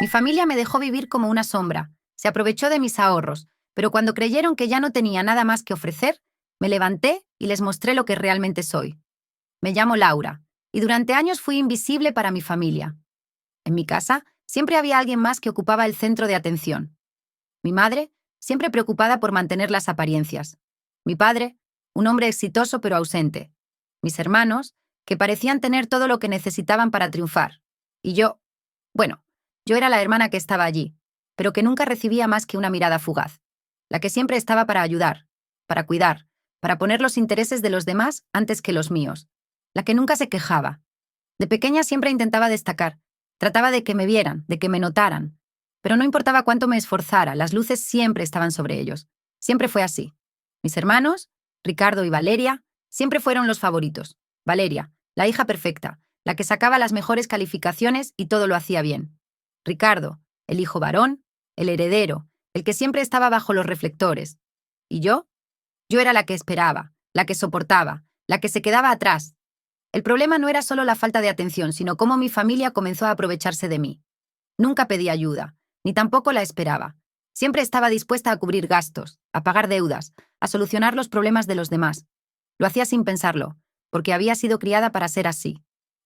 Mi familia me dejó vivir como una sombra, se aprovechó de mis ahorros, pero cuando creyeron que ya no tenía nada más que ofrecer, me levanté y les mostré lo que realmente soy. Me llamo Laura, y durante años fui invisible para mi familia. En mi casa siempre había alguien más que ocupaba el centro de atención. Mi madre, siempre preocupada por mantener las apariencias. Mi padre, un hombre exitoso pero ausente. Mis hermanos, que parecían tener todo lo que necesitaban para triunfar. Y yo, bueno, yo era la hermana que estaba allí, pero que nunca recibía más que una mirada fugaz. La que siempre estaba para ayudar, para cuidar, para poner los intereses de los demás antes que los míos. La que nunca se quejaba. De pequeña siempre intentaba destacar. Trataba de que me vieran, de que me notaran. Pero no importaba cuánto me esforzara, las luces siempre estaban sobre ellos. Siempre fue así. Mis hermanos, Ricardo y Valeria, siempre fueron los favoritos. Valeria, la hija perfecta, la que sacaba las mejores calificaciones y todo lo hacía bien. Ricardo, el hijo varón, el heredero, el que siempre estaba bajo los reflectores. ¿Y yo? Yo era la que esperaba, la que soportaba, la que se quedaba atrás. El problema no era solo la falta de atención, sino cómo mi familia comenzó a aprovecharse de mí. Nunca pedí ayuda, ni tampoco la esperaba. Siempre estaba dispuesta a cubrir gastos, a pagar deudas, a solucionar los problemas de los demás. Lo hacía sin pensarlo, porque había sido criada para ser así.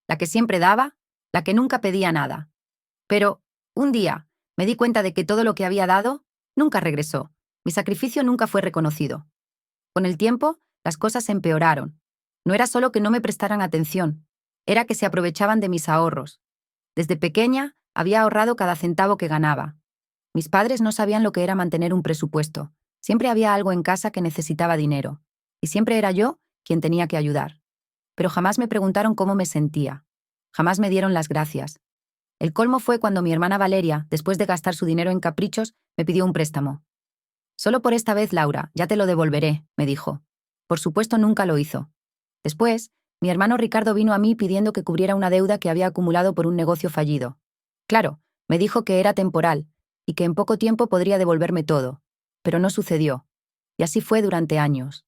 La que siempre daba, la que nunca pedía nada. Pero, un día, me di cuenta de que todo lo que había dado nunca regresó. Mi sacrificio nunca fue reconocido. Con el tiempo, las cosas empeoraron. No era solo que no me prestaran atención, era que se aprovechaban de mis ahorros. Desde pequeña, había ahorrado cada centavo que ganaba. Mis padres no sabían lo que era mantener un presupuesto. Siempre había algo en casa que necesitaba dinero. Y siempre era yo quien tenía que ayudar. Pero jamás me preguntaron cómo me sentía. Jamás me dieron las gracias. El colmo fue cuando mi hermana Valeria, después de gastar su dinero en caprichos, me pidió un préstamo. Solo por esta vez, Laura, ya te lo devolveré, me dijo. Por supuesto, nunca lo hizo. Después, mi hermano Ricardo vino a mí pidiendo que cubriera una deuda que había acumulado por un negocio fallido. Claro, me dijo que era temporal y que en poco tiempo podría devolverme todo, pero no sucedió. Y así fue durante años.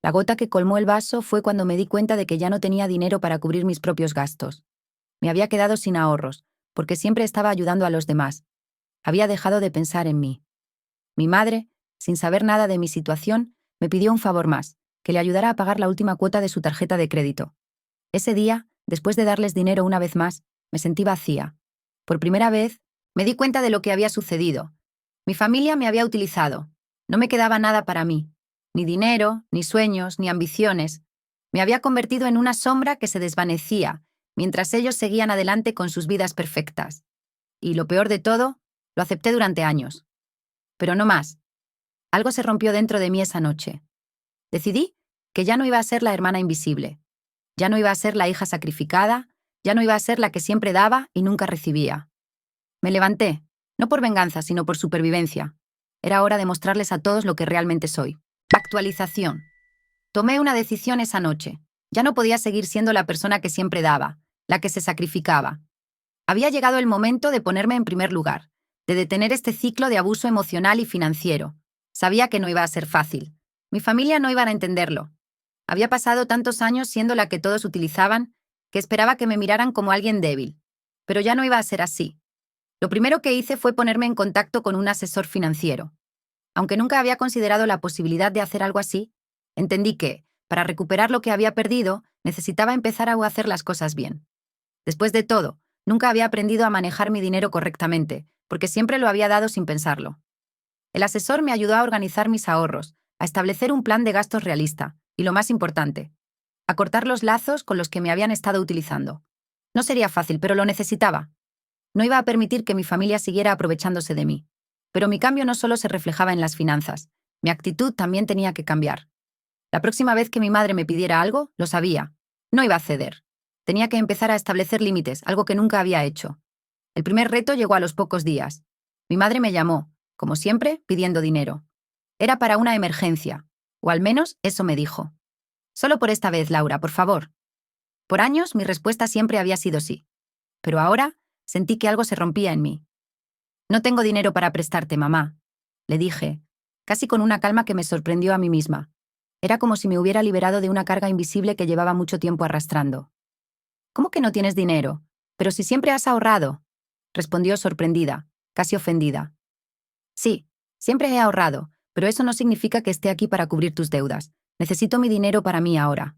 La gota que colmó el vaso fue cuando me di cuenta de que ya no tenía dinero para cubrir mis propios gastos. Me había quedado sin ahorros, porque siempre estaba ayudando a los demás. Había dejado de pensar en mí. Mi madre, sin saber nada de mi situación, me pidió un favor más, que le ayudara a pagar la última cuota de su tarjeta de crédito. Ese día, después de darles dinero una vez más, me sentí vacía. Por primera vez, me di cuenta de lo que había sucedido. Mi familia me había utilizado. No me quedaba nada para mí. Ni dinero, ni sueños, ni ambiciones. Me había convertido en una sombra que se desvanecía, mientras ellos seguían adelante con sus vidas perfectas. Y lo peor de todo, lo acepté durante años. Pero no más. Algo se rompió dentro de mí esa noche. Decidí que ya no iba a ser la hermana invisible. Ya no iba a ser la hija sacrificada, ya no iba a ser la que siempre daba y nunca recibía. Me levanté, no por venganza, sino por supervivencia. Era hora de mostrarles a todos lo que realmente soy. Actualización. Tomé una decisión esa noche. Ya no podía seguir siendo la persona que siempre daba, la que se sacrificaba. Había llegado el momento de ponerme en primer lugar, de detener este ciclo de abuso emocional y financiero. Sabía que no iba a ser fácil. Mi familia no iba a entenderlo. Había pasado tantos años siendo la que todos utilizaban, que esperaba que me miraran como alguien débil. Pero ya no iba a ser así. Lo primero que hice fue ponerme en contacto con un asesor financiero. Aunque nunca había considerado la posibilidad de hacer algo así, entendí que, para recuperar lo que había perdido, necesitaba empezar a hacer las cosas bien. Después de todo, nunca había aprendido a manejar mi dinero correctamente, porque siempre lo había dado sin pensarlo. El asesor me ayudó a organizar mis ahorros, a establecer un plan de gastos realista, y lo más importante, a cortar los lazos con los que me habían estado utilizando. No sería fácil, pero lo necesitaba. No iba a permitir que mi familia siguiera aprovechándose de mí. Pero mi cambio no solo se reflejaba en las finanzas, mi actitud también tenía que cambiar. La próxima vez que mi madre me pidiera algo, lo sabía. No iba a ceder. Tenía que empezar a establecer límites, algo que nunca había hecho. El primer reto llegó a los pocos días. Mi madre me llamó, como siempre, pidiendo dinero. Era para una emergencia, o al menos eso me dijo. Solo por esta vez, Laura, por favor. Por años mi respuesta siempre había sido sí. Pero ahora sentí que algo se rompía en mí. No tengo dinero para prestarte, mamá, le dije, casi con una calma que me sorprendió a mí misma. Era como si me hubiera liberado de una carga invisible que llevaba mucho tiempo arrastrando. ¿Cómo que no tienes dinero? Pero si siempre has ahorrado. respondió sorprendida, casi ofendida. Sí, siempre he ahorrado, pero eso no significa que esté aquí para cubrir tus deudas. Necesito mi dinero para mí ahora.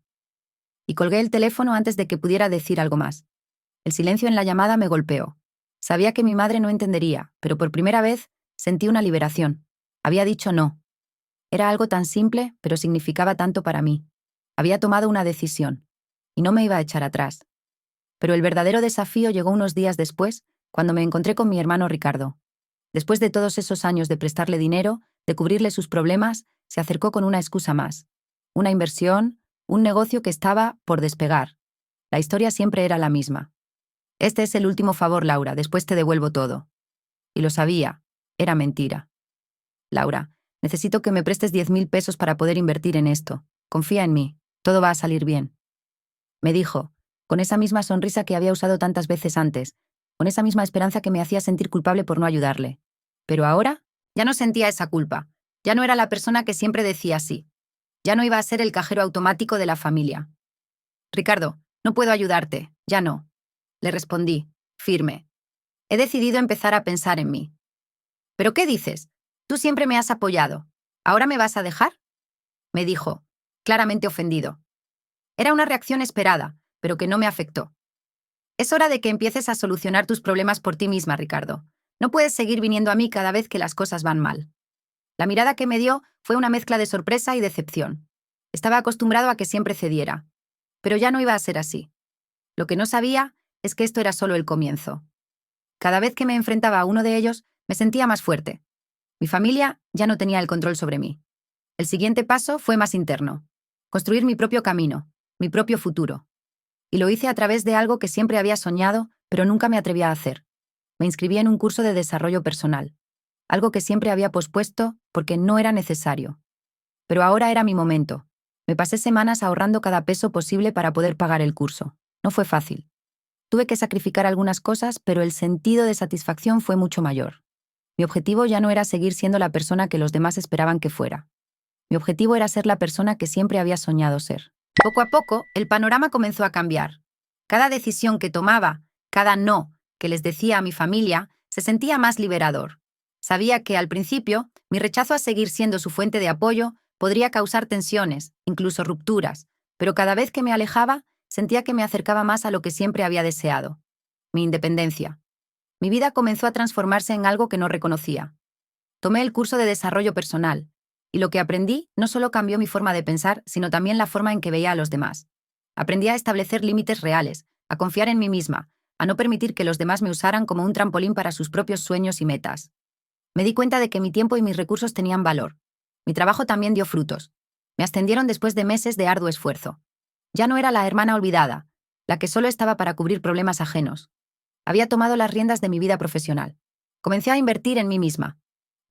Y colgué el teléfono antes de que pudiera decir algo más. El silencio en la llamada me golpeó. Sabía que mi madre no entendería, pero por primera vez sentí una liberación. Había dicho no. Era algo tan simple, pero significaba tanto para mí. Había tomado una decisión, y no me iba a echar atrás. Pero el verdadero desafío llegó unos días después, cuando me encontré con mi hermano Ricardo. Después de todos esos años de prestarle dinero, de cubrirle sus problemas, se acercó con una excusa más. Una inversión, un negocio que estaba por despegar. La historia siempre era la misma. Este es el último favor, Laura, después te devuelvo todo. Y lo sabía, era mentira. Laura, necesito que me prestes 10.000 pesos para poder invertir en esto. Confía en mí, todo va a salir bien. Me dijo, con esa misma sonrisa que había usado tantas veces antes, con esa misma esperanza que me hacía sentir culpable por no ayudarle. Pero ahora, ya no sentía esa culpa. Ya no era la persona que siempre decía sí. Ya no iba a ser el cajero automático de la familia. Ricardo, no puedo ayudarte, ya no. Le respondí, firme. He decidido empezar a pensar en mí. ¿Pero qué dices? Tú siempre me has apoyado. ¿Ahora me vas a dejar? Me dijo, claramente ofendido. Era una reacción esperada, pero que no me afectó. Es hora de que empieces a solucionar tus problemas por ti misma, Ricardo. No puedes seguir viniendo a mí cada vez que las cosas van mal. La mirada que me dio fue una mezcla de sorpresa y decepción. Estaba acostumbrado a que siempre cediera. Pero ya no iba a ser así. Lo que no sabía es que esto era solo el comienzo. Cada vez que me enfrentaba a uno de ellos, me sentía más fuerte. Mi familia ya no tenía el control sobre mí. El siguiente paso fue más interno. Construir mi propio camino, mi propio futuro. Y lo hice a través de algo que siempre había soñado, pero nunca me atrevía a hacer. Me inscribí en un curso de desarrollo personal. Algo que siempre había pospuesto porque no era necesario. Pero ahora era mi momento. Me pasé semanas ahorrando cada peso posible para poder pagar el curso. No fue fácil. Tuve que sacrificar algunas cosas, pero el sentido de satisfacción fue mucho mayor. Mi objetivo ya no era seguir siendo la persona que los demás esperaban que fuera. Mi objetivo era ser la persona que siempre había soñado ser. Poco a poco, el panorama comenzó a cambiar. Cada decisión que tomaba, cada no que les decía a mi familia, se sentía más liberador. Sabía que, al principio, mi rechazo a seguir siendo su fuente de apoyo podría causar tensiones, incluso rupturas, pero cada vez que me alejaba, sentía que me acercaba más a lo que siempre había deseado: mi independencia. Mi vida comenzó a transformarse en algo que no reconocía. Tomé el curso de desarrollo personal, y lo que aprendí no solo cambió mi forma de pensar, sino también la forma en que veía a los demás. Aprendí a establecer límites reales, a confiar en mí misma, a no permitir que los demás me usaran como un trampolín para sus propios sueños y metas. Me di cuenta de que mi tiempo y mis recursos tenían valor. Mi trabajo también dio frutos. Me ascendieron después de meses de arduo esfuerzo. Ya no era la hermana olvidada, la que solo estaba para cubrir problemas ajenos. Había tomado las riendas de mi vida profesional. Comencé a invertir en mí misma.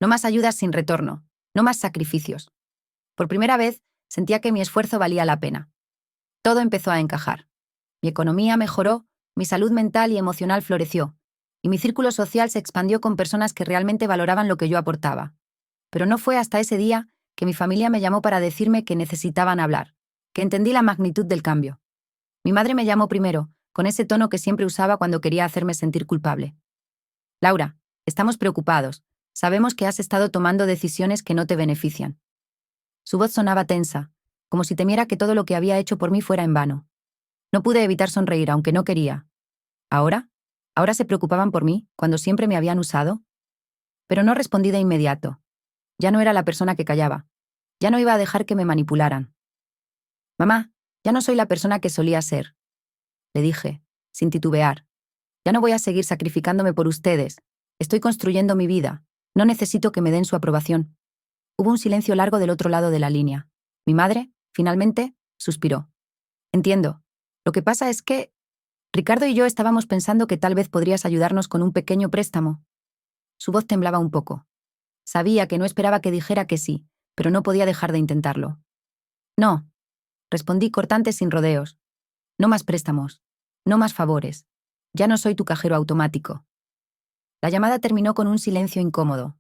No más ayudas sin retorno, no más sacrificios. Por primera vez, sentía que mi esfuerzo valía la pena. Todo empezó a encajar. Mi economía mejoró, mi salud mental y emocional floreció, y mi círculo social se expandió con personas que realmente valoraban lo que yo aportaba. Pero no fue hasta ese día que mi familia me llamó para decirme que necesitaban hablar, que entendí la magnitud del cambio. Mi madre me llamó primero, con ese tono que siempre usaba cuando quería hacerme sentir culpable. Laura, estamos preocupados. Sabemos que has estado tomando decisiones que no te benefician. Su voz sonaba tensa, como si temiera que todo lo que había hecho por mí fuera en vano. No pude evitar sonreír, aunque no quería. ¿Ahora? ¿Ahora se preocupaban por mí, cuando siempre me habían usado? Pero no respondí de inmediato. Ya no era la persona que callaba. Ya no iba a dejar que me manipularan. Mamá, ya no soy la persona que solía ser. Le dije, sin titubear. Ya no voy a seguir sacrificándome por ustedes. Estoy construyendo mi vida. No necesito que me den su aprobación. Hubo un silencio largo del otro lado de la línea. Mi madre, finalmente, suspiró. Entiendo. Lo que pasa es que Ricardo y yo estábamos pensando que tal vez podrías ayudarnos con un pequeño préstamo. Su voz temblaba un poco. Sabía que no esperaba que dijera que sí, pero no podía dejar de intentarlo. No, respondí cortante sin rodeos. No más préstamos. No más favores. Ya no soy tu cajero automático. La llamada terminó con un silencio incómodo.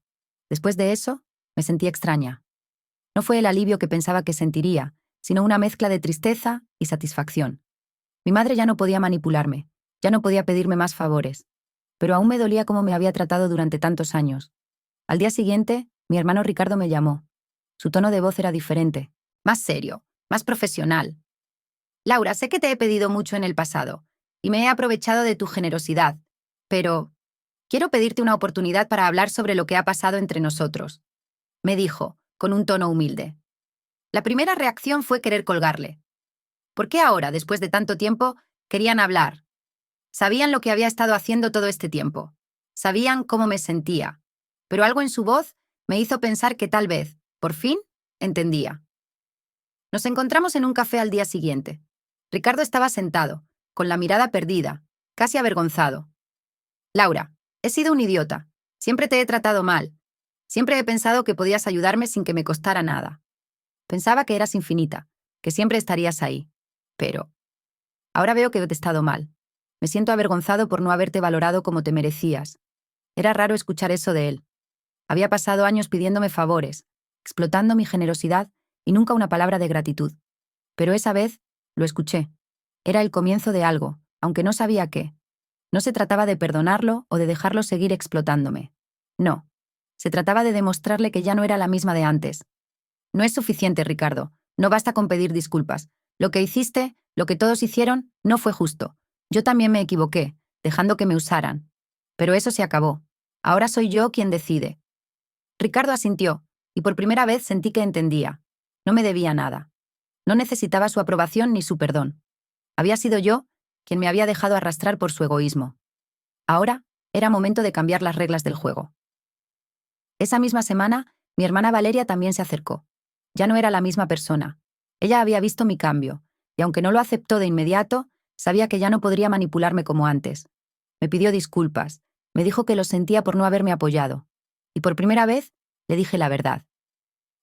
Después de eso, me sentí extraña. No fue el alivio que pensaba que sentiría, sino una mezcla de tristeza y satisfacción. Mi madre ya no podía manipularme, ya no podía pedirme más favores. pero aún me dolía cómo me había tratado durante tantos años. Al día siguiente, mi hermano Ricardo me llamó. Su tono de voz era diferente, más serio, más profesional. Laura, sé que te he pedido mucho en el pasado, y me he aprovechado de tu generosidad, pero quiero pedirte una oportunidad para hablar sobre lo que ha pasado entre nosotros, me dijo, con un tono humilde. La primera reacción fue querer colgarle. ¿Por qué ahora, después de tanto tiempo, querían hablar? Sabían lo que había estado haciendo todo este tiempo. Sabían cómo me sentía. Pero algo en su voz me hizo pensar que tal vez, por fin, entendía. Nos encontramos en un café al día siguiente. Ricardo estaba sentado, con la mirada perdida, casi avergonzado. Laura, he sido un idiota. Siempre te he tratado mal. Siempre he pensado que podías ayudarme sin que me costara nada. Pensaba que eras infinita, que siempre estarías ahí. Pero ahora veo que te he estado mal. Me siento avergonzado por no haberte valorado como te merecías. Era raro escuchar eso de él. Había pasado años pidiéndome favores, explotando mi generosidad y nunca una palabra de gratitud. Pero esa vez lo escuché. Era el comienzo de algo, aunque no sabía qué. No se trataba de perdonarlo o de dejarlo seguir explotándome. No. Se trataba de demostrarle que ya no era la misma de antes. No es suficiente, Ricardo. No basta con pedir disculpas. Lo que hiciste, lo que todos hicieron, no fue justo. Yo también me equivoqué, dejando que me usaran. Pero eso se acabó. Ahora soy yo quien decide. Ricardo asintió, y por primera vez sentí que entendía. No me debía nada. No necesitaba su aprobación ni su perdón. Había sido yo quien me había dejado arrastrar por su egoísmo. Ahora era momento de cambiar las reglas del juego. Esa misma semana, mi hermana Valeria también se acercó. Ya no era la misma persona. Ella había visto mi cambio, y aunque no lo aceptó de inmediato, sabía que ya no podría manipularme como antes. Me pidió disculpas, me dijo que lo sentía por no haberme apoyado, y por primera vez le dije la verdad.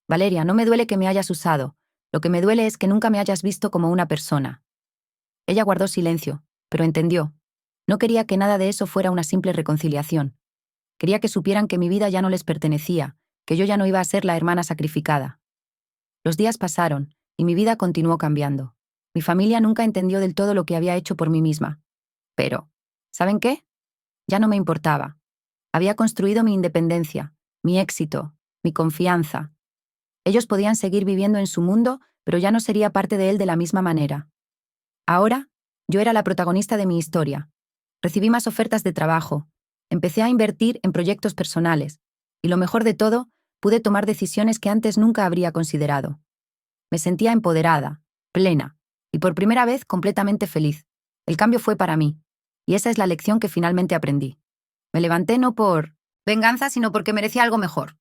Valeria, no me duele que me hayas usado, lo que me duele es que nunca me hayas visto como una persona. Ella guardó silencio, pero entendió. No quería que nada de eso fuera una simple reconciliación. Quería que supieran que mi vida ya no les pertenecía, que yo ya no iba a ser la hermana sacrificada. Los días pasaron, y mi vida continuó cambiando. Mi familia nunca entendió del todo lo que había hecho por mí misma. Pero, ¿saben qué? Ya no me importaba. Había construido mi independencia, mi éxito, mi confianza. Ellos podían seguir viviendo en su mundo, pero ya no sería parte de él de la misma manera. Ahora, yo era la protagonista de mi historia. Recibí más ofertas de trabajo. Empecé a invertir en proyectos personales. Y lo mejor de todo, pude tomar decisiones que antes nunca habría considerado. Me sentía empoderada, plena, y por primera vez completamente feliz. El cambio fue para mí. Y esa es la lección que finalmente aprendí. Me levanté no por venganza, sino porque merecía algo mejor.